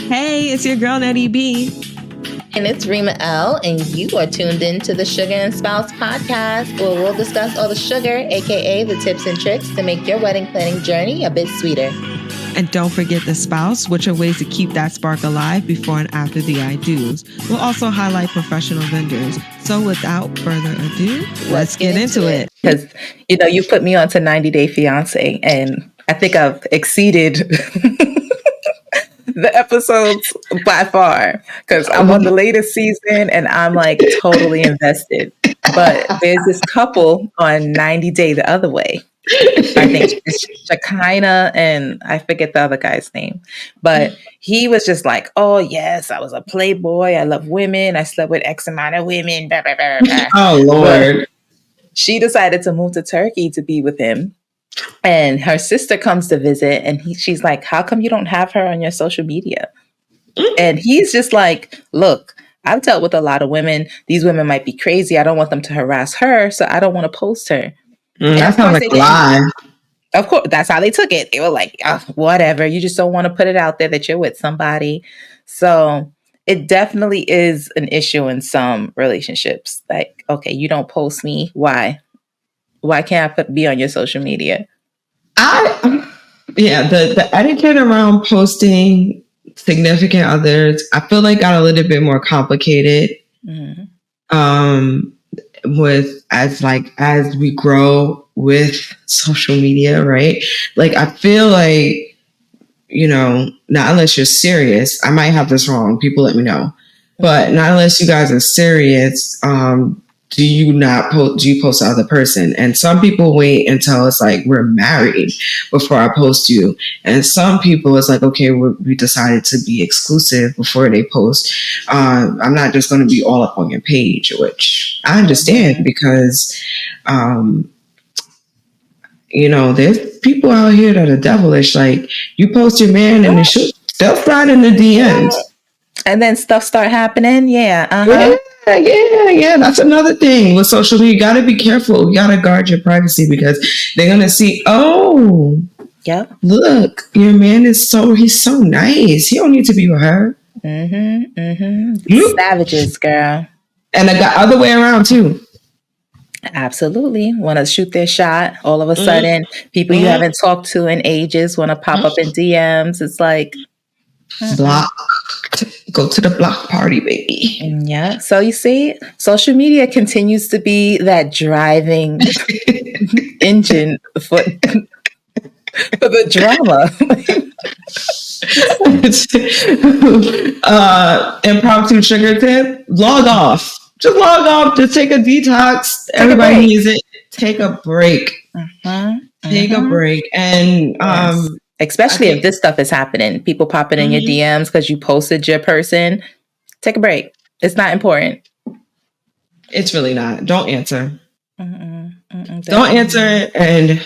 Hey, it's your girl, Nettie B. And it's Rima L, and you are tuned in to the Sugar and Spouse podcast, where we'll discuss all the sugar, aka the tips and tricks to make your wedding planning journey a bit sweeter. And don't forget the spouse, which are ways to keep that spark alive before and after the I do's. We'll also highlight professional vendors. So without further ado, let's get into it. Because, you put me onto 90 Day Fiancé, and I think I've exceeded the episodes by far, because I'm on the latest season and I'm like totally invested. But there's this couple on 90 Day the other way. I think it's Shekinah and I forget the other guy's name. But he was just like, oh, yes, I was a playboy. I love women. I slept with X amount of women. Blah, blah, blah, blah. Oh, Lord. But she decided to move to Turkey to be with him. And her sister comes to visit and she's like, how come you don't have her on your social media? And he's just like, look, I've dealt with a lot of women. These women might be crazy. I don't want them to harass her. So I don't want to post her. That sounds like a lie. Of course, that's how they took it. They were like, oh, whatever. You just don't want to put it out there that you're with somebody. So it definitely is an issue in some relationships. Like, okay, you don't post me. Why? Why can't I be on your social media? The etiquette around posting significant others, I feel like got a little bit more complicated. With as we grow with social media, right? Like I feel like, not unless you're serious, I might have this wrong, people let me know. But not unless you guys are serious, do you post the other person? And some people wait until it's like we're married before I post you. And some people it's like, okay, we decided to be exclusive before they post. I'm not just going to be all up on your page, which I understand because, there's people out here that are devilish. Like you post your man and they'll slide in the DMs. And then stuff start happening. Yeah. Yeah. That's another thing with social media. You got to be careful. You got to guard your privacy because they're going to see, oh, yep. Look, your man he's so nice. He don't need to be with her. Savages, girl. And the other way around too. Absolutely. Want to shoot their shot. All of a sudden, people you haven't talked to in ages want to pop up in DMs. It's like, block. Go to the block party, baby. Yeah. So you see, social media continues to be that driving engine for the drama. Impromptu sugar tip. Log off. Just log off. Just take a detox. Everybody needs it. Take a break. Take a break. And yes. Especially if this stuff is happening, people popping in your DMs because you posted your person. Take a break. It's not important. It's really not. Don't answer. Don't answer. And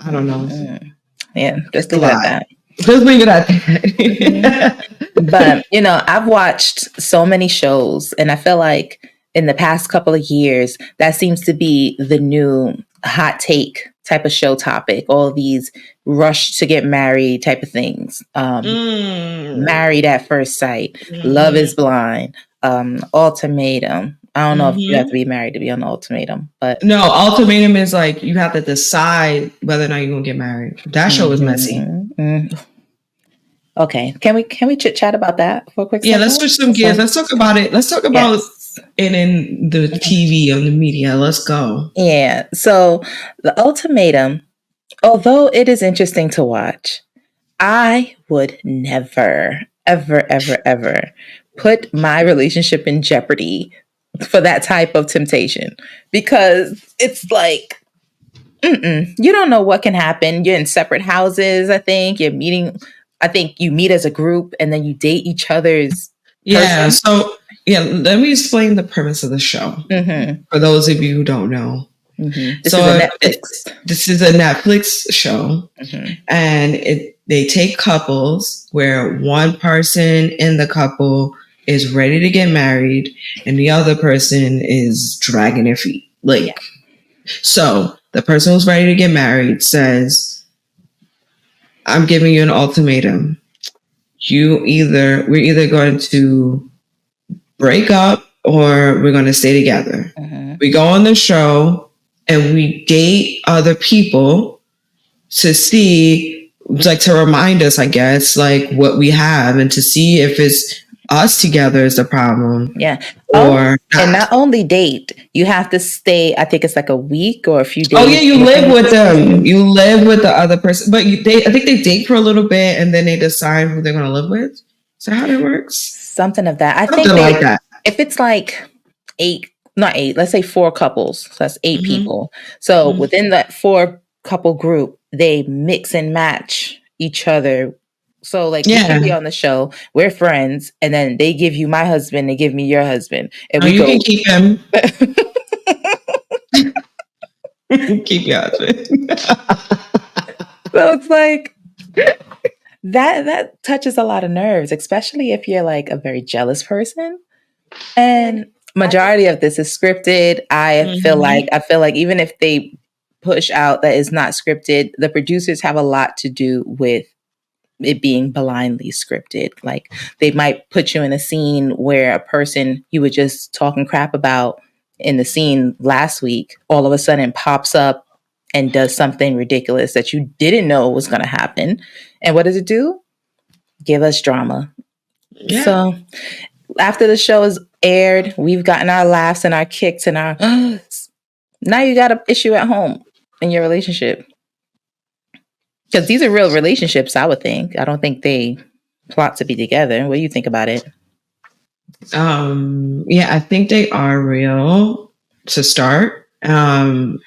I don't know. Yeah, just leave it at that. Just leave it at that. But, I've watched so many shows and I feel like in the past couple of years, that seems to be the new hot take type of show topic. All these rush to get married type of things. Married at first sight. Love is Blind. Ultimatum. I don't know if you have to be married to be on the ultimatum, but no, ultimatum is like you have to decide whether or not you're gonna get married. That show is messy. Okay, can we chit chat about that for a quick second? Yeah, let's switch some gears. Let's talk about it. Let's talk about it in the TV, on the media. Let's go. Yeah. So the ultimatum, although it is interesting to watch, I would never, ever, ever, ever put my relationship in jeopardy for that type of temptation, because it's like, you don't know what can happen. You're in separate houses. I think you meet as a group and then you date each other's person. So let me explain the premise of the show for those of you who don't know. This is a Netflix show, and they take couples where one person in the couple is ready to get married and the other person is dragging their feet. So the person who's ready to get married says, I'm giving you an ultimatum. we're either going to break up or we're going to stay together. We go on the show and we date other people to see, like, to remind us, I guess, like what we have, and to see if it's us together is the problem. Yeah. Or and not only date, you have to stay, I think it's like a week or a few days. Oh yeah, you live with them. You live with the other person, but I think they date for a little bit and then they decide who they're going to live with. Is that how that works? Something of that. Something like that. If it's like not eight, let's say 4 couples, so that's 8 people. So within that 4 couple group, they mix and match each other. So like we can be on the show, we're friends, and then they give you my husband, they give me your husband, and you can keep him. Keep your husband. So it's like that touches a lot of nerves, especially if you're like a very jealous person. And majority of this is scripted. I feel like even if they push out that it's not scripted, the producers have a lot to do with it being blindly scripted. Like they might put you in a scene where a person you were just talking crap about in the scene last week all of a sudden pops up and does something ridiculous that you didn't know was going to happen. And what does it do? Give us drama. Yeah. So after the show is aired, we've gotten our laughs and our kicks and our now you got an issue at home in your relationship. Because these are real relationships, I would think. I don't think they plot to be together. What do you think about it? Yeah, I think they are real to start. And,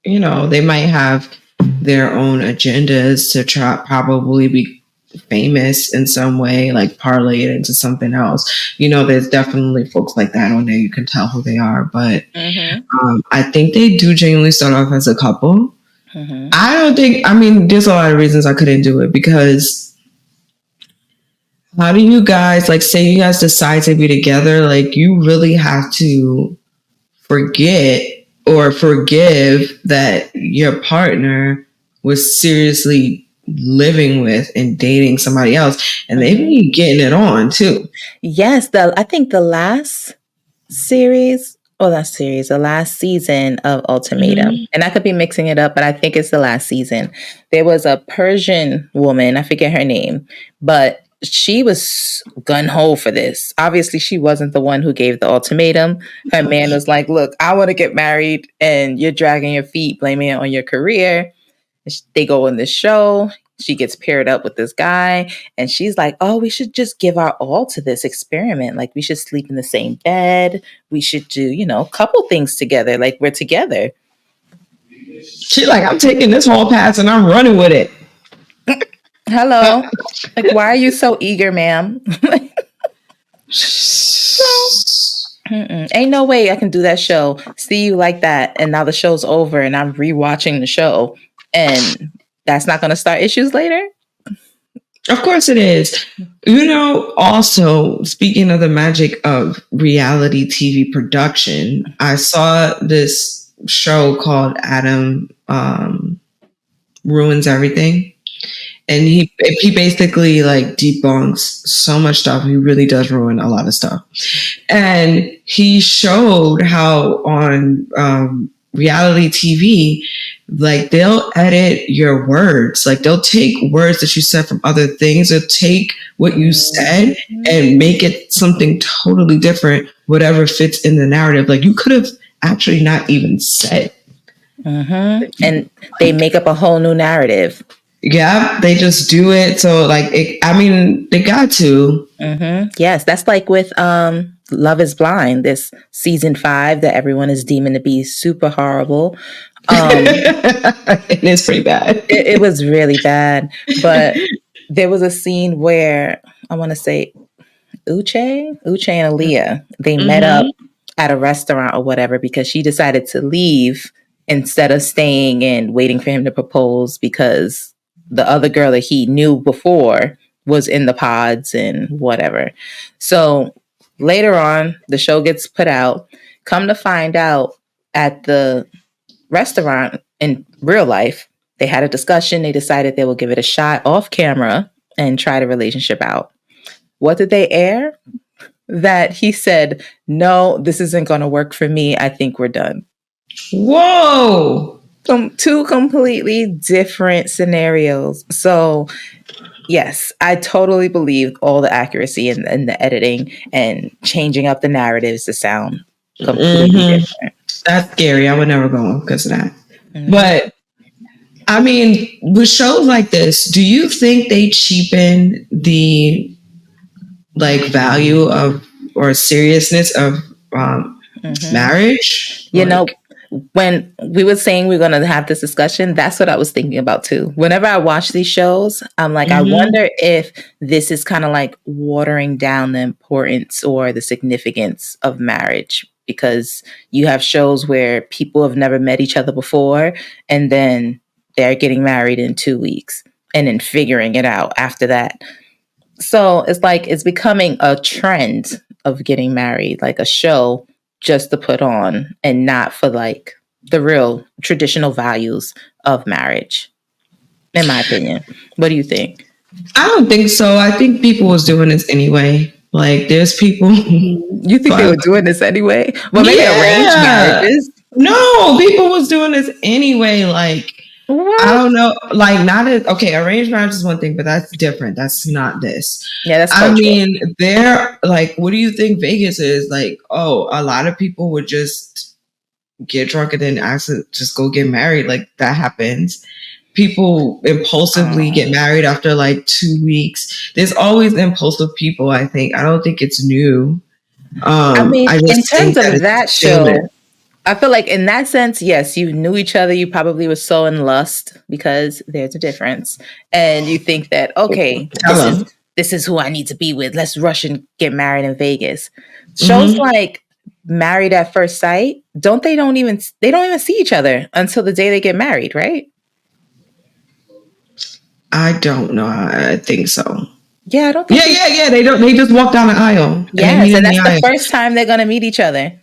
you know, they might have their own agendas to probably be famous in some way, like parlay it into something else. You know, there's definitely folks like that on there. You can tell who they are. But I think they do genuinely start off as a couple. There's a lot of reasons I couldn't do it, because how do you guys, like, say you guys decide to be together, like, you really have to forget or forgive that your partner was seriously living with and dating somebody else, and they be getting it on too. Yes, I think the last season of Ultimatum, and I could be mixing it up, but I think it's the last season. There was a Persian woman, I forget her name, but she was gun-ho for this. Obviously, she wasn't the one who gave the ultimatum. Her man was like, look, I want to get married, and you're dragging your feet, blaming it on your career. They go on this show. She gets paired up with this guy, and she's like, oh, we should just give our all to this experiment. Like, we should sleep in the same bed. We should do, a couple things together. Like, we're together. She's like, I'm taking this whole pass and I'm running with it. Hello. Like, why are you so eager, ma'am? Ain't no way I can do that show, see you like that, and now the show's over and I'm rewatching the show, and that's not going to start issues later? Of course it is. Also, speaking of the magic of reality TV production, I saw this show called Adam Ruins Everything. And he basically like debunks so much stuff. He really does ruin a lot of stuff. And he showed how on reality TV, like they'll edit your words. Like they'll take words that you said from other things. They'll take what you said and make it something totally different, whatever fits in the narrative. Like you could have actually not even said. And they make up a whole new narrative. Yeah, they just do it. So they got to. Yes, that's like with Love is Blind, this season 5 that everyone is deeming to be super horrible. It is pretty bad. It was really bad. But there was a scene where, I want to say, Uche and Aaliyah, they met up at a restaurant or whatever because she decided to leave instead of staying and waiting for him to propose because the other girl that he knew before was in the pods and whatever. So later on, the show gets put out. Come to find out, at the restaurant in real life, they had a discussion. They decided they will give it a shot off camera and tried a relationship out. What did they air? That he said, no, this isn't going to work for me. I think we're done. Whoa. Two completely different scenarios. So, yes, I totally believe all the accuracy in the editing and changing up the narratives to sound completely different. That's scary. I would never go on because of that. Mhm. But I mean, with shows like this, do you think they cheapen the like value of or seriousness of marriage? You Like, know, when we were saying we are going to have this discussion, that's what I was thinking about too. Whenever I watch these shows, I'm like, I wonder if this is kind of like watering down the importance or the significance of marriage, because you have shows where people have never met each other before and then they're getting married in 2 weeks and then figuring it out after that. So it's like it's becoming a trend of getting married, like a show just to put on and not for like the real traditional values of marriage, in my opinion. What do you think? I don't think so. I think people was doing this anyway. Like, there's people. You think they were doing this anyway? Well, maybe arranged marriages. No, people was doing this anyway. Like, What? I don't know. Like, not as okay. Arranged marriage is one thing, but that's different. That's not this. Yeah, that's I cultural. mean, they're like, what do you think Vegas is? Like, oh, a lot of people would just get drunk and then just go get married. Like, that happens. People impulsively get married after like 2 weeks. There's always impulsive people, I think. I don't think it's new. I mean, I just in terms think of that show, similar. I feel like in that sense, yes, you knew each other. You probably were so in lust because there's a difference. And you think that, okay, this is who I need to be with. Let's rush and get married in Vegas. Shows like Married at First Sight, they don't even see each other until the day they get married, right? I don't know. I think so. Yeah, I don't think Yeah. They just walk down the aisle. Yes, and that's the first time they're gonna meet each other.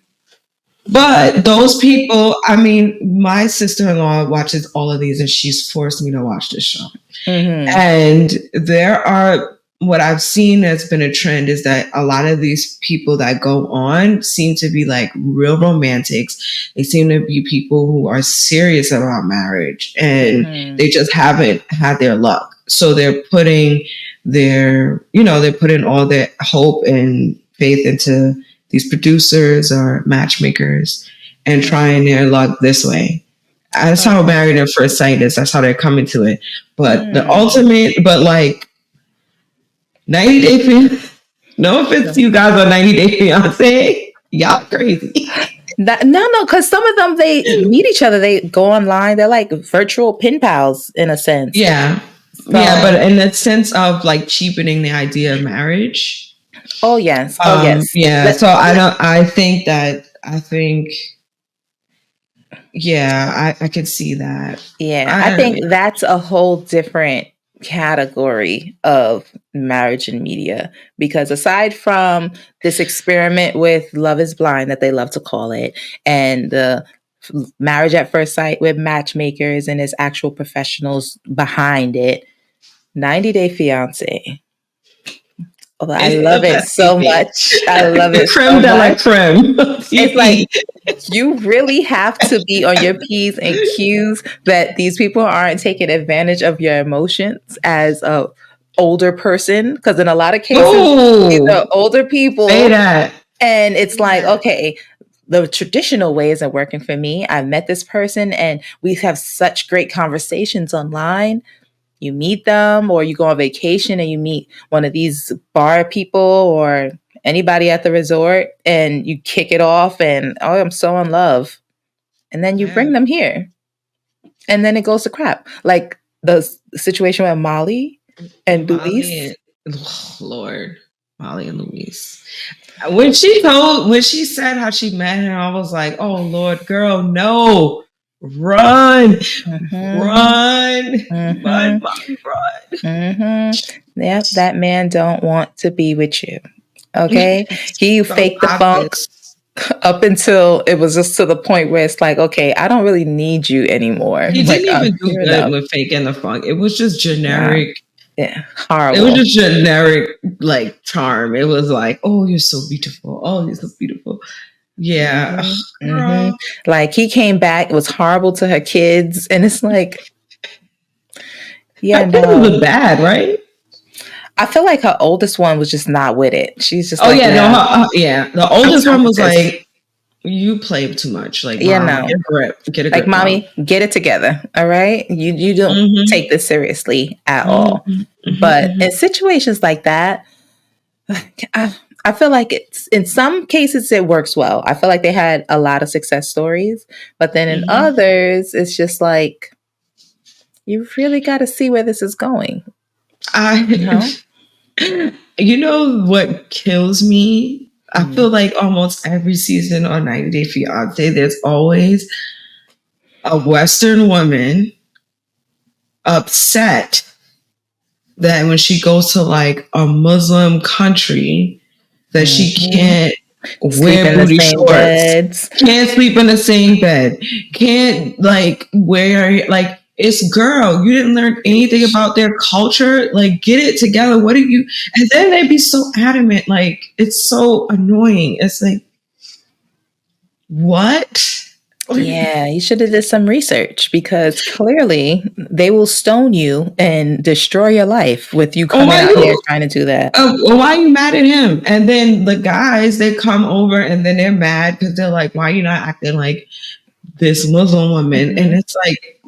But those people, I mean, my sister-in-law watches all of these and she's forced me to watch this show. And there are, what I've seen has been a trend is that a lot of these people that go on seem to be like real romantics. They seem to be people who are serious about marriage and they just haven't had their luck. So they're putting they're putting all their hope and faith into these producers or matchmakers and trying their luck this way. That's how Married at First Sight is. That's how they're coming to it. But the ultimate, but like 90 Day Fiancé, no offense to you guys on 90 Day Fiancé, y'all crazy. No, because some of them, they meet each other. They go online. They're like virtual pen pals in a sense. Yeah. So, yeah, but in the sense of like cheapening the idea of marriage. Oh, yes. Yeah. So I think, yeah, I could see that. Yeah. I think that's a whole different category of marriage and media, because aside from this experiment with Love is Blind that they love to call it, and the Marriage at First Sight with matchmakers and there's actual professionals behind it, 90 Day Fiancé. Oh, I love it so much. I love it so much. It's like you really have to be on your P's and Q's that these people aren't taking advantage of your emotions as a older person, because in a lot of cases, these are older people. Say that. And it's like, okay, the traditional way isn't working for me. I've met this person and we have such great conversations online. You meet them, or you go on vacation and you meet one of these bar people or anybody at the resort and you kick it off and, oh, I'm so in love. And then you bring them here and then it goes to crap. Like the situation with Molly and Luis. Lord, Molly and Luis. When she said how she met him, I was like, oh Lord, girl, no. Run, Molly, run. Yep, that man don't want to be with you. Okay, he faked the funk up until it was just to the point where it's like, okay, I don't really need you anymore. He didn't even do good with faking the funk. It was just generic. Yeah, It was horrible. just generic like charm. It was like, oh, you're so beautiful. Oh, you're so beautiful. Yeah. Ugh, Hmm. Hmm. girl. Like he came back, it was horrible to her kids, and it's like, Her yeah, kids no. look bad, right? I feel like her oldest one was just not with it. She's just Oh like, yeah, no, nah, yeah. The I'm oldest tired one of was this. like, you play too much. Like, Yeah, mom, no. get a grip. Get a Like, grip, mom. mommy, get it together. All right. You don't Mm-hmm. take this seriously at all. Mm-hmm. But Mm-hmm. in situations like that, I, I feel like it's in some cases it works well. I feel like they had a lot of success stories, but then in Mm-hmm. others, it's just like you really got to see where this is going. You I, know? you know what kills me? I Mm. feel like almost every season on 90 Day Fiance, there's always a Western woman upset that when she goes to like a Muslim country, that she Mhm. can't Sleep wear in the booty same shorts, beds. can't sleep in the same bed, can't like wear like it's girl. You didn't learn anything about their culture. Like, get it together. What do you? And then they'd be so adamant. Like, it's so annoying. It's like, what? Yeah, you should have did some research because clearly they will stone you and destroy your life with you Oh, coming why out here you? trying to do that. Why are you mad at him? And then the guys, they come over and then they're mad because they're like, why are you not acting like this Muslim woman? And Mhm. it's like,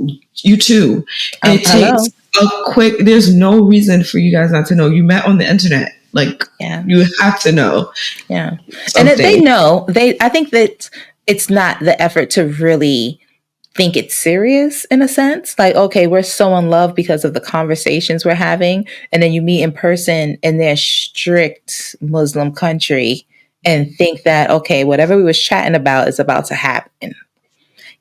you too. It takes Hello. a quick, there's no reason for you guys not to know. You met on the internet. Like, Yeah. you have to know Yeah. And they something. know, I think that it's not the effort to really think it's serious in a sense. Like, okay, we're so in love because of the conversations we're having. And then you meet in person in their strict Muslim country and think that, okay, whatever we was chatting about is about to happen.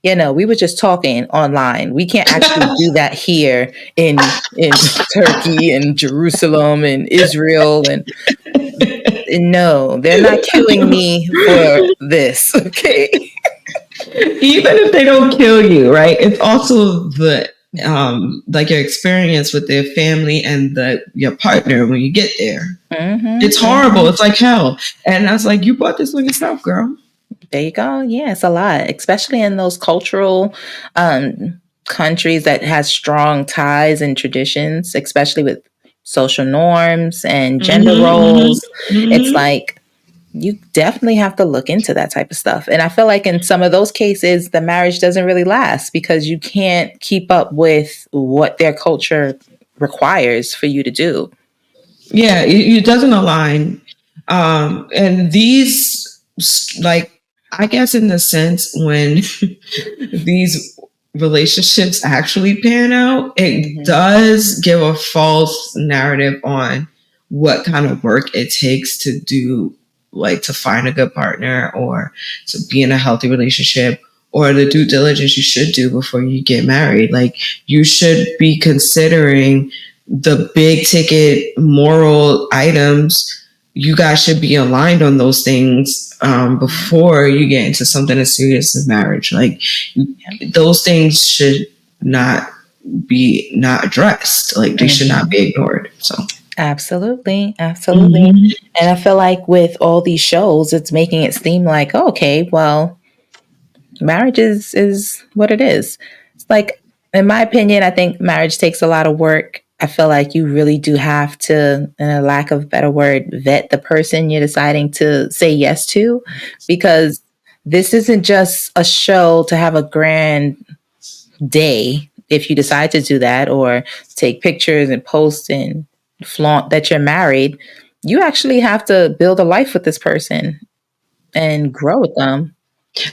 You know, we were just talking online. We can't actually do that here in Turkey and Jerusalem and Israel and no, they're not killing me for this. Okay. Even if they don't kill you, right? It's also the like your experience with their family and your partner when you get there. Hmm. It's horrible. It's like hell. And I was like, you brought this on yourself, girl. There you go. Yeah, it's a lot, especially in those cultural countries that has strong ties and traditions, especially with social norms and gender Mm-hmm, roles. It's mm-hmm. like you definitely have to look into that type of stuff. And I feel like in some of those cases, the marriage doesn't really last because you can't keep up with what their culture requires for you to do. Yeah, it doesn't align. And these, like, I guess in the sense when these relationships actually pan out, it Hmm. does give a false narrative on what kind of work it takes to do, like to find a good partner or to be in a healthy relationship or the due diligence you should do before you get married. Like, you should be considering the big ticket moral items. You guys should be aligned on those things before you get into something as serious as marriage. Like, those things should not be not addressed. Like, they should not Hmm. be ignored. So, Absolutely. Absolutely. mhm. And I feel like with all these shows, it's making it seem like, oh, okay, well, marriage is what it is. It's like, in my opinion, I think marriage takes a lot of work. I feel like you really do have to, in a lack of a better word, vet the person you're deciding to say yes to, because this isn't just a show to have a grand day if you decide to do that or take pictures and post and flaunt that you're married. You actually have to build a life with this person and grow with them.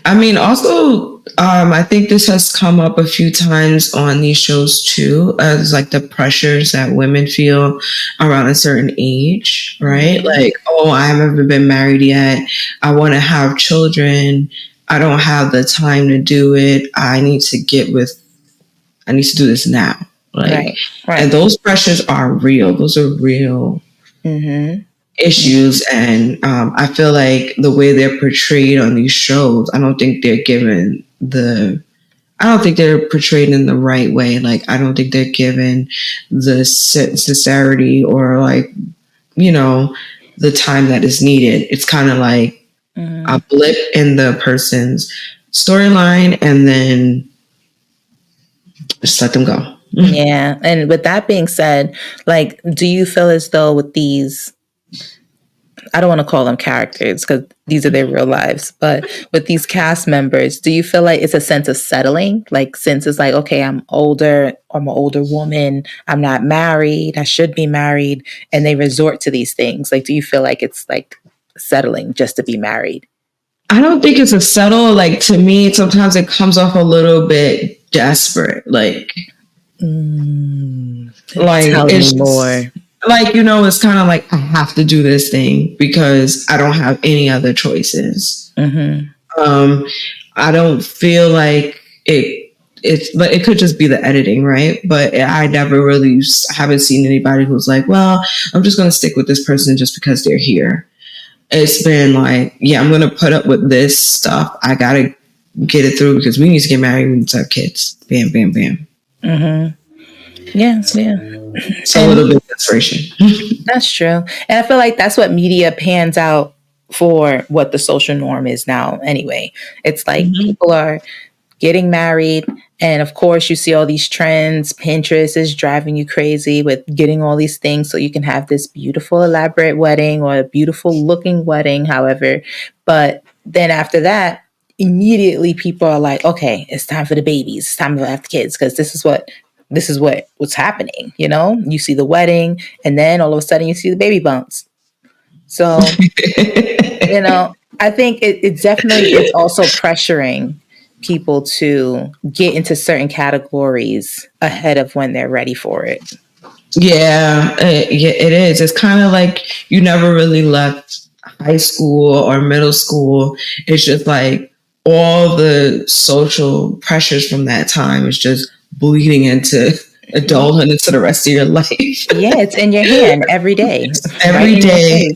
I mean, also, I think this has come up a few times on these shows too, as like the pressures that women feel around a certain age, right? Hmm. Like, oh, I haven't been married yet. I want to have children. I don't have the time to do it. I need to do this now. Like, Right, and right. those pressures are real. Those are real Hmm. issues. And I feel like the way they're portrayed on these shows, I don't think they're given the I don't think they're portrayed in the right way. Like, I don't think they're given the sincerity or like, you know, the time that is needed. It's kind of like a blip in the person's storyline and then just let them go. Yeah. And with that being said, like, do you feel as though with these, I don't want to call them characters because these are their real lives, but with these cast members, do you feel like it's a sense of settling? Like, since it's like, okay, I'm older, I'm an older woman, I'm not married, I should be married, and they resort to these things. Like, do you feel like it's like settling just to be married? I don't think it's a settle. Like, to me, sometimes it comes off a little bit desperate. Like Tell it's me more. like, you know, it's kind of like I have to do this thing because I don't have any other choices. I don't feel like it's, but it could just be the editing, right? But I never really haven't seen anybody who's like, well, I'm just going to stick with this person just because they're here. It's been like, yeah, I'm going to put up with this stuff. I got to get it through because we need to get married. We need to have kids. Bam, bam, bam. Yeah, yeah. It's a little bit of desperation. That's true. And I feel like that's what media pans out for what the social norm is now anyway. It's like people are getting married. And of course, you see all these trends. Pinterest is driving you crazy with getting all these things so you can have this beautiful, elaborate wedding or a beautiful looking wedding, however. But then after that, immediately people are like, okay, it's time for the babies. It's time to have the kids because this is what's happening. You know, you see the wedding and then all of a sudden you see the baby bumps. So, you know, I think it definitely is also pressuring people to get into certain categories ahead of when they're ready for it. Yeah, it is. It's kind of like you never really left high school or middle school. It's just like all the social pressures from that time is just bleeding into adulthood into the rest of your life. Yeah, it's in your hand every day. Every day.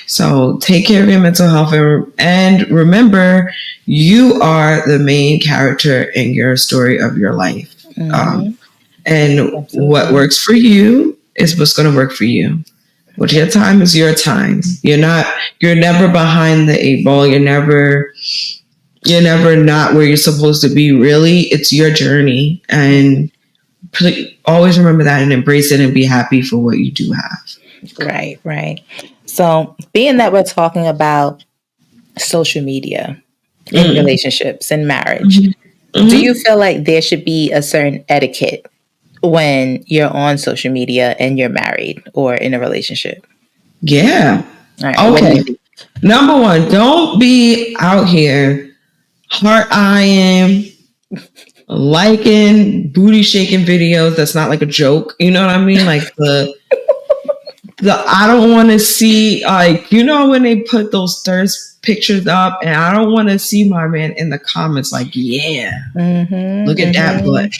So take care of your mental health and remember, you are the main character in your story of your life. And what works for you is what's going to work for you. What your time is your time. You're never behind the eight ball. You're never not where you're supposed to be. Really, it's your journey, and always remember that and embrace it and be happy for what you do have. Right. So, being that we're talking about social media in relationships and marriage, do you feel like there should be a certain etiquette when you're on social media and you're married or in a relationship? Yeah. All right, okay. Number one, don't be out here heart eyeing, liking, booty shaking videos. That's not like a joke. You know what I mean? Like the I don't want to see, like, you know, when they put those thirst pictures up, and I don't want to see my man in the comments like, yeah, look at that butt.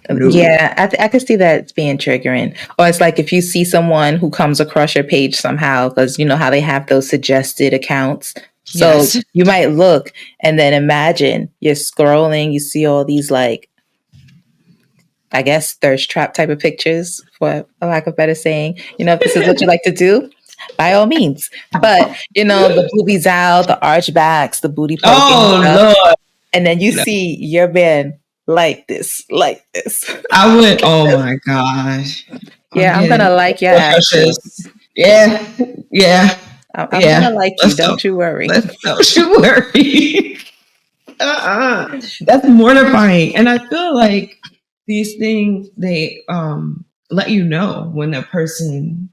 No. Yeah, I could see that being triggering. Or it's like if you see someone who comes across your page somehow, because you know how they have those suggested accounts. So you might look and then imagine you're scrolling, you see all these, like, I guess, thirst trap type of pictures, for a lack of better saying. You know, if this is what you like to do, by all means. But, you know, the boobies out, the arch backs, the booty poking. Oh, Lord. And then you see your man like this. I would, oh my gosh. Yeah, I'm going to like your actions. Yeah. I'm going to like you. Don't you worry. Don't you worry. That's mortifying. And I feel like these things, they let you know when a person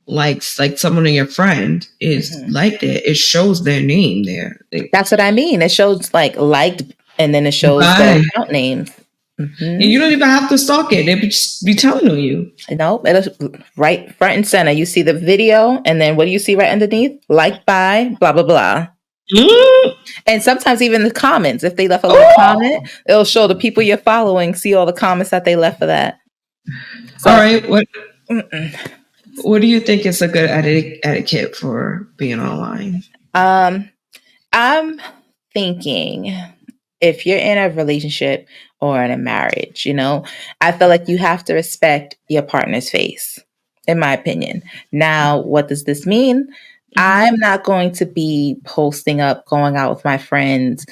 likes, like someone in your friend is like that. It shows their name there. That's what I mean. It shows liked, and then it shows the account names. And you don't even have to stalk it. They just be telling on you. No, it's right front and center. You see the video, and then what do you see right underneath? Liked by blah blah blah. And sometimes even the comments, if they left a little comment, it'll show the people you're following, see all the comments that they left for that. So, all right, what do you think is a good etiquette for being online? I'm thinking if you're in a relationship or in a marriage, I feel like you have to respect your partner's face, in my opinion. Now, what does this mean? I'm not going to be posting up, going out with my friends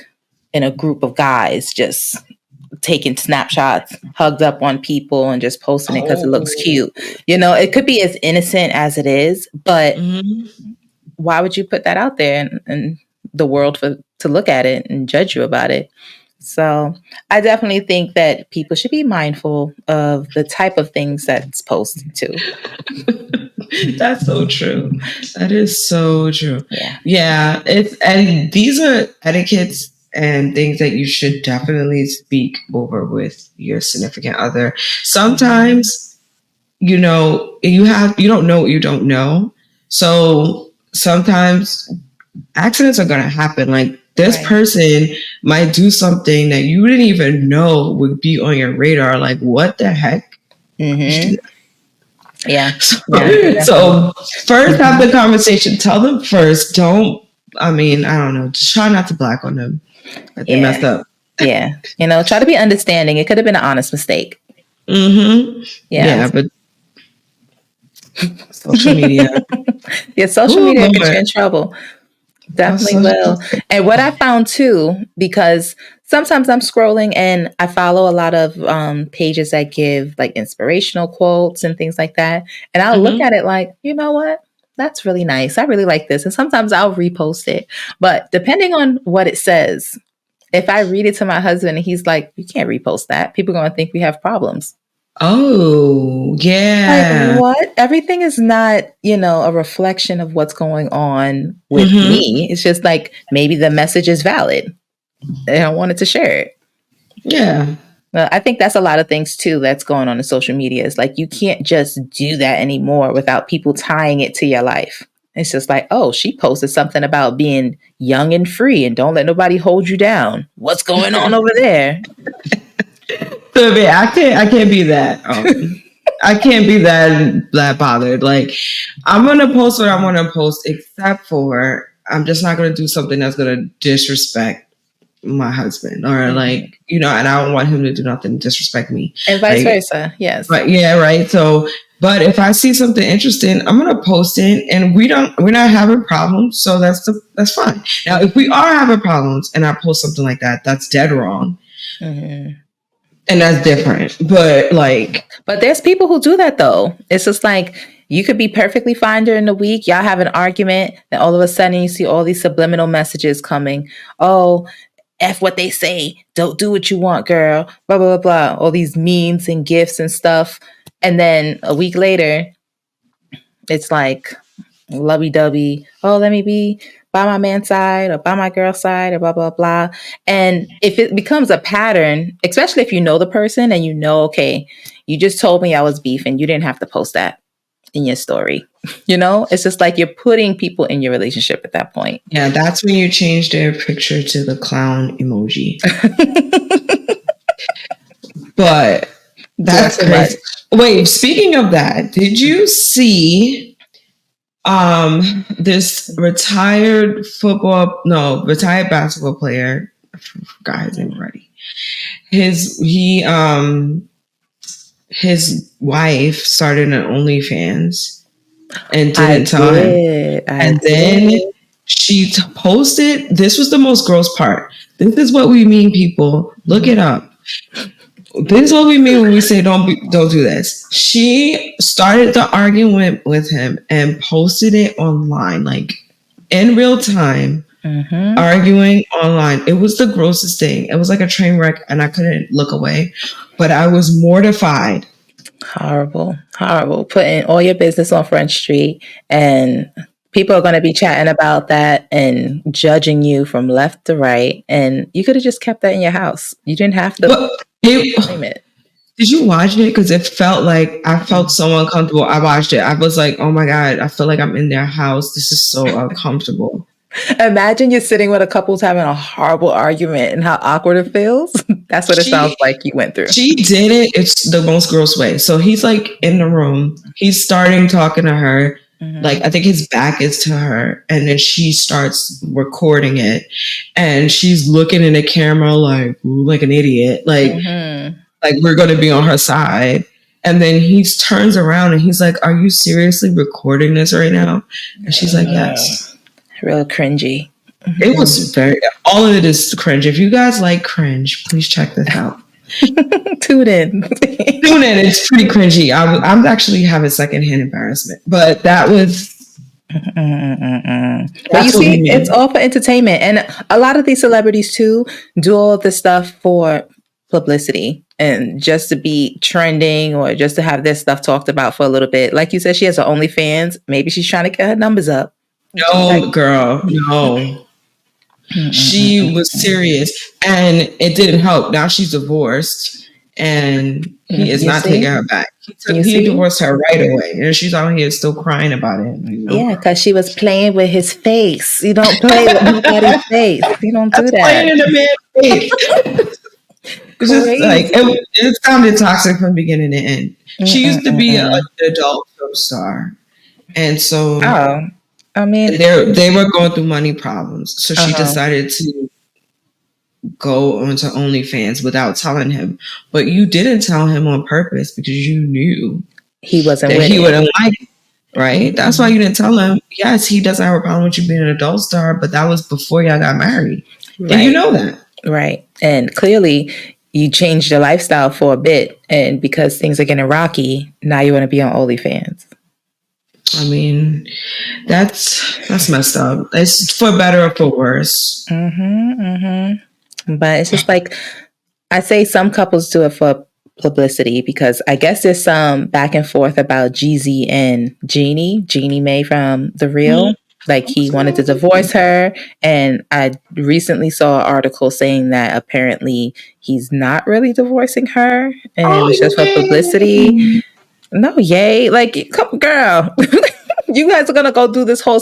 in a group of guys, just taking snapshots, hugged up on people and just posting it because it looks cute. It could be as innocent as it is, but why would you put that out there in the world to look at it and judge you about it? So I definitely think that people should be mindful of the type of things that's posted too. That's so true. That is so true. Yeah. And these are etiquettes and things that you should definitely speak over with your significant other. Sometimes, you don't know what you don't know. So sometimes accidents are going to happen. Like this person might do something that you didn't even know would be on your radar. Like, what the heck? Mm-hmm. Yeah. So first have the conversation. Tell them first. I don't know. Just try not to black on them. But they messed up. Yeah. Try to be understanding. It could have been an honest mistake. Mm-hmm. Yeah, but social media. Social media gets you in trouble. Definitely will. And what I found too, because sometimes I'm scrolling and I follow a lot of pages that give like inspirational quotes and things like that. And I'll look at it like, you know what? That's really nice. I really like this. And sometimes I'll repost it. But depending on what it says, if I read it to my husband and he's like, you can't repost that, people are going to think we have problems. Oh, yeah. Like, what? Everything is not, a reflection of what's going on with me. It's just like maybe the message is valid and I wanted to share it. Yeah. Well, I think that's a lot of things too that's going on in social media. It's like you can't just do that anymore without people tying it to your life. It's just like, oh, she posted something about being young and free and don't let nobody hold you down. What's going on over there? So, I can't be that. I can't be that bothered. Like, I'm gonna post what I want to post, except for I'm just not gonna do something that's gonna disrespect my husband, or like, and I don't want him to do nothing to disrespect me, and vice versa. Yes, but yeah, right. So, but if I see something interesting, I'm gonna post it, and we're not having problems, so that's fine. Now, if we are having problems, and I post something like that, that's dead wrong. Mm-hmm. And that's different. But there's people who do that though. It's just like you could be perfectly fine during the week. Y'all have an argument, and all of a sudden you see all these subliminal messages coming. Oh, F what they say. Don't do what you want, girl. Blah, blah, blah, blah. All these memes and gifts and stuff. And then a week later, it's like lovey-dovey. Oh, let me be by my man's side or by my girl's side or blah, blah, blah. And if it becomes a pattern, especially if you know the person and okay, you just told me I was beefing, you didn't have to post that in your story. It's just like you're putting people in your relationship at that point. Yeah, that's when you change their picture to the clown emoji. But that's crazy. Wait, speaking of that, did you see this retired basketball player? I forgot his name already. His wife started an OnlyFans and didn't tell him. And then she posted, this was the most gross part. This is what we mean, people. Look it up. This is what we mean when we say don't do this. She started the argument with him and posted it online, like in real time, arguing online. It was the grossest thing. It was like a train wreck, and I couldn't look away, but I was mortified. Horrible. Putting all your business on Front Street, and people are going to be chatting about that and judging you from left to right. And you could have just kept that in your house. You didn't have to. Did you watch it? Because it felt like I felt so uncomfortable. I watched it. I was like, oh my God, I feel like I'm in their house. This is so uncomfortable. Imagine you're sitting with a couple's having a horrible argument and how awkward it feels. That's what it sounds like you went through. She did it. It's the most gross way. So he's like in the room. He's starting talking to her. Like, I think his back is to her, and then she starts recording it, and she's looking in the camera like, ooh, like an idiot, like we're going to be on her side. And then he turns around and he's like, "Are you seriously recording this right now?" And she's like, "Yes." Real cringy. It was all of it is cringe. If you guys like cringe, please check this out. Tune in. It's pretty cringy. I'm actually having secondhand embarrassment, but that was. But you see, it's all for entertainment, and a lot of these celebrities too do all of this stuff for publicity and just to be trending or just to have their stuff talked about for a little bit. Like you said, she has her OnlyFans. Maybe she's trying to get her numbers up. No, girl, no. She was serious, and it didn't help. Now she's divorced, and he is not taking her back. He divorced her right away, and she's out here still crying about it. You know? Yeah, because she was playing with his face. You don't play with nobody's face. You don't do that. Playing in the man's face. It's just like it sounded toxic from beginning to end. She used to be an adult film star, and so I mean, they were going through money problems, so she decided to go onto OnlyFans without telling him. But you didn't tell him on purpose because you knew he wasn't that with he it. wouldn't like it, right? That's why you didn't tell him. Yes, he doesn't have a problem with you being an adult star, but that was before y'all got married, and you know that, right? And clearly, you changed your lifestyle for a bit, and because things are getting rocky, now you want to be on OnlyFans. I mean, that's messed up. It's for better or for worse. But it's just like, I say some couples do it for publicity because I guess there's some back and forth about Jeezy and Jeannie Mae from The Real. Like, he wanted to divorce her, and I recently saw an article saying that apparently he's not really divorcing her, and it was just for publicity. No, yay! Like, come, girl, you guys are gonna go do this whole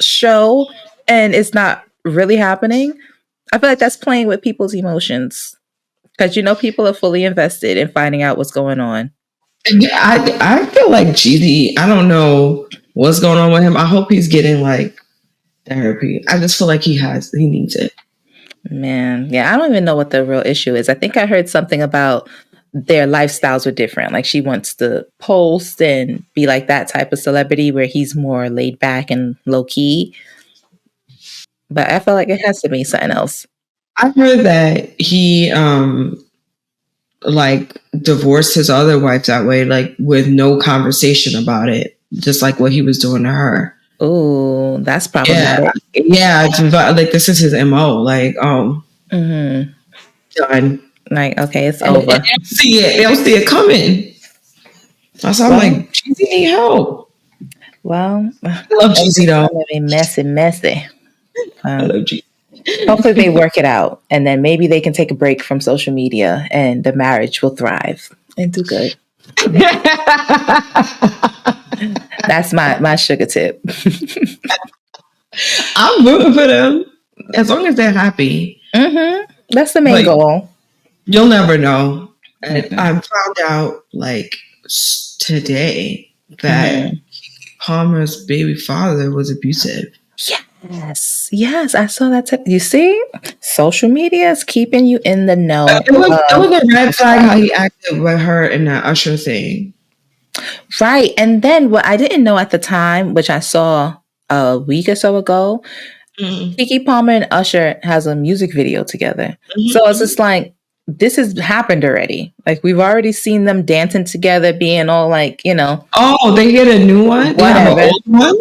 show, and it's not really happening. I feel like that's playing with people's emotions because people are fully invested in finding out what's going on. I feel like Jeezy, I don't know what's going on with him. I hope he's getting like therapy. I just feel like he needs it. Man, yeah, I don't even know what the real issue is. I think I heard something about their lifestyles were different. Like, she wants to post and be like that type of celebrity where he's more laid back and low key. But I feel like it has to be something else. I heard that he like divorced his other wife that way, like with no conversation about it, just like what he was doing to her. Oh, that's problematic. Yeah, it's like this is his MO. Like, done. Like, okay, it's over. They don't see it coming. So I'm like, Jeezy need help. Well, I love Jeezy though. It's gonna be messy. I love Jeezy. Hopefully they work it out, and then maybe they can take a break from social media, and the marriage will thrive and do good. That's my sugar tip. I'm rooting for them as long as they're happy. That's the main goal. You'll never know. And I found out like today that Palmer's baby father was abusive. Yes, I saw that. You see, social media is keeping you in the know. It was a red flag how he acted with her in that Usher thing. Right. And then what I didn't know at the time, which I saw a week or so ago, Keke Palmer and Usher has a music video together. So it's just like, this has happened already. Like, we've already seen them dancing together, being all like, Oh, they get a new one? They have an old one?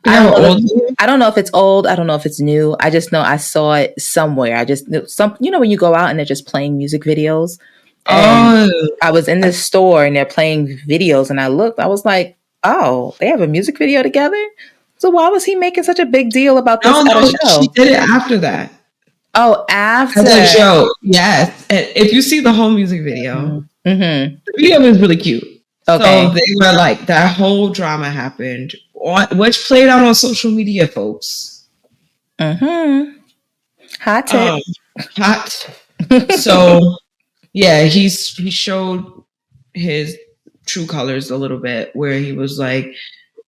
I don't know if it's old. I don't know if it's new. I just know I saw it somewhere. I just when you go out and they're just playing music videos. I was in this store and they're playing videos, and I looked. I was like, oh, they have a music video together. So why was he making such a big deal about this at a show? She did it after that. Oh, after the show, yes. And if you see the whole music video, the video is really cute. Okay, so they were like, that whole drama happened, which played out on social media, folks. Hot tip. Hot. So yeah, he showed his true colors a little bit, where he was like,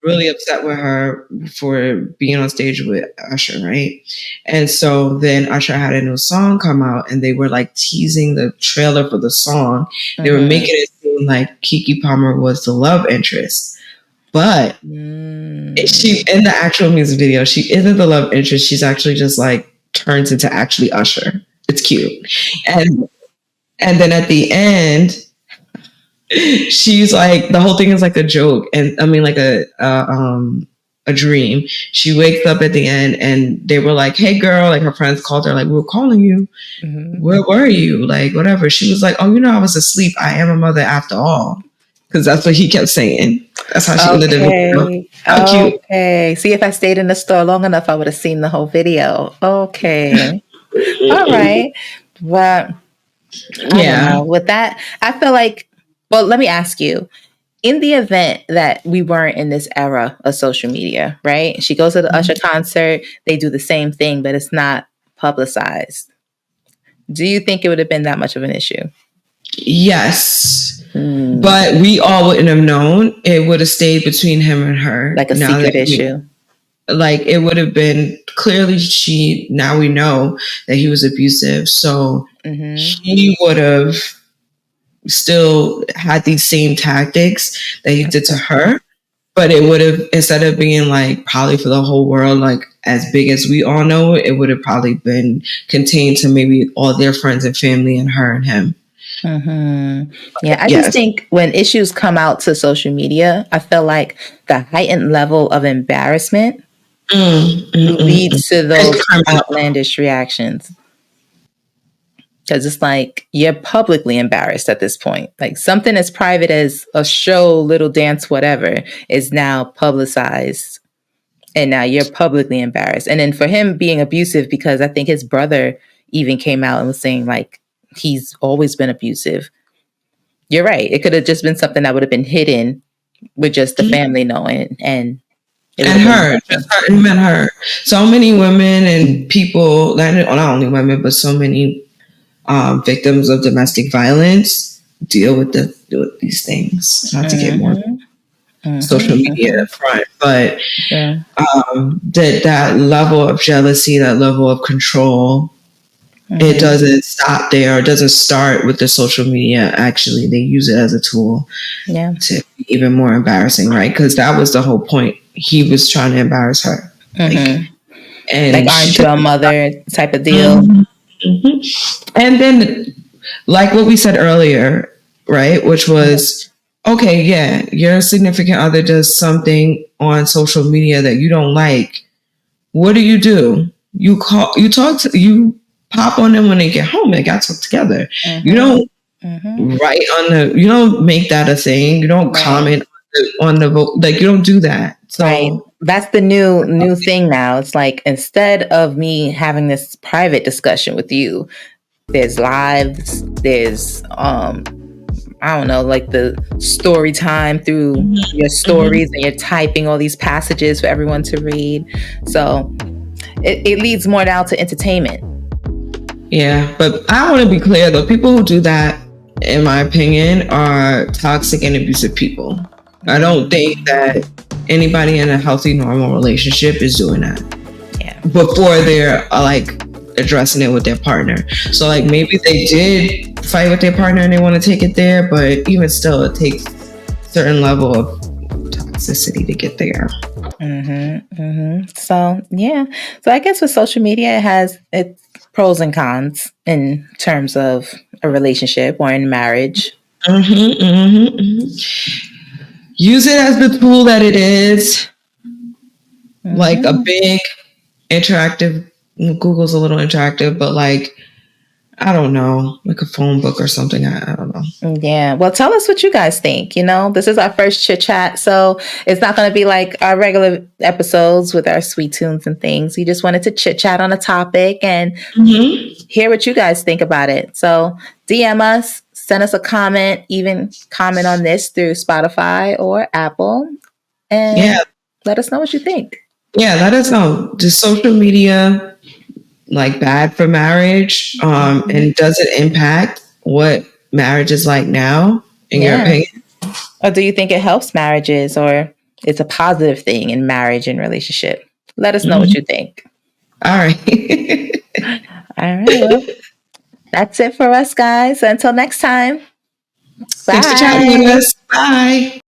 really upset with her for being on stage with Usher, right? And so then Usher had a new song come out, and they were like teasing the trailer for the song. They were making it seem like Keke Palmer was the love interest. But she, in the actual music video, she isn't the love interest. She's actually just like turns into actually Usher. It's cute. And then at the end, she's like, the whole thing is like a joke, and I mean like a dream. She wakes up at the end, and they were like, "Hey, girl!" Like her friends called her, like, "We were calling you. Where were you? Like, whatever." She was like, "Oh, I was asleep. I am a mother after all," because that's what he kept saying. That's how she ended the video. How cute. Okay. See, if I stayed in the store long enough, I would have seen the whole video. Okay. All right. Well, I don't know. With that, I feel like, well, let me ask you, in the event that we weren't in this era of social media, right? She goes to the Usher concert, they do the same thing, but it's not publicized. Do you think it would have been that much of an issue? Yes. But we all wouldn't have known. It would have stayed between him and her. Like a secret issue. Like it would have been clearly now we know that he was abusive. So he would have still had these same tactics that he did to her. But it would have, instead of being like probably for the whole world, like as big as we all know, it would have probably been contained to maybe all their friends and family and her and him. Yeah, I just think when issues come out to social media, I feel like the heightened level of embarrassment leads to those outlandish reactions. Because it's like you're publicly embarrassed at this point. Like something as private as a show, little dance, whatever, is now publicized. And now you're publicly embarrassed. And then for him being abusive, because I think his brother even came out and was saying like, he's always been abusive. You're right. It could have just been something that would have been hidden with just the family knowing and her. Him and her. So many women and people, not only women, but so many victims of domestic violence deal with these things. Not to get more social media front, but that level of jealousy, that level of control, it doesn't stop there. It doesn't start with the social media. Actually, they use it as a tool to be even more embarrassing, right? Because that was the whole point. He was trying to embarrass her. And like, aren't you a mother type of deal? And then, like what we said earlier, right? Which was, okay, yeah, your significant other does something on social media that you don't like. What do? You pop on them when they get home. They got talk together. You don't write you don't make that a thing. You don't comment on the vote. Like you don't do that. So that's the new thing now. It's like, instead of me having this private discussion with you, there's lives, there's I don't know, like the story time through your stories, and you're typing all these passages for everyone to read. So it leads more now to entertainment. Yeah, but I want to be clear though. People who do that, in my opinion, are toxic and abusive people. I don't think that anybody in a healthy, normal relationship is doing that. Yeah. Before they're like addressing it with their partner. So like maybe they did fight with their partner and they want to take it there, but even still, it takes a certain level of toxicity to get there. So yeah. So I guess with social media, it has its pros and cons in terms of a relationship or in marriage. Use it as the tool that it is. Like a big interactive, Google's a little interactive, but like, I don't know, like a phone book or something. I don't know. Yeah. Well, tell us what you guys think. This is our first chit chat, so it's not going to be like our regular episodes with our sweet tunes and things. We just wanted to chit chat on a topic and hear what you guys think about it. So DM us, send us a comment, even comment on this through Spotify or Apple, and let us know what you think. Yeah, let us know. Does social media like bad for marriage? And does it impact what marriage is like now, in your opinion? Or do you think it helps marriages, or It's a positive thing in marriage and relationship. Let us know what you think. All right. All right. Well, that's it for us, guys. Until next time. Thanks for chatting with us. Bye.